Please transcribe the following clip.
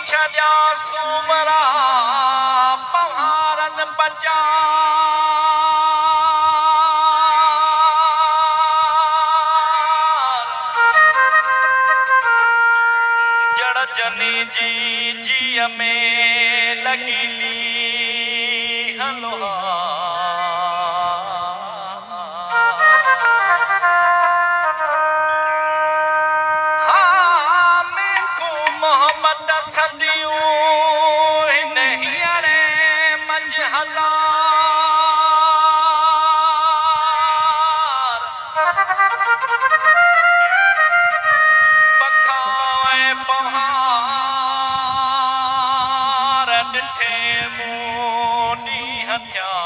छॾिया सूमरा पहाड़नि बचा जड़ जनी जी जीअ में लॻीली हलो मोहब्बत सदियूं हिन हीअरे मंझ हज़ार पखा ऐं पहाड़ ॾिठे मूं ॾींहं थिया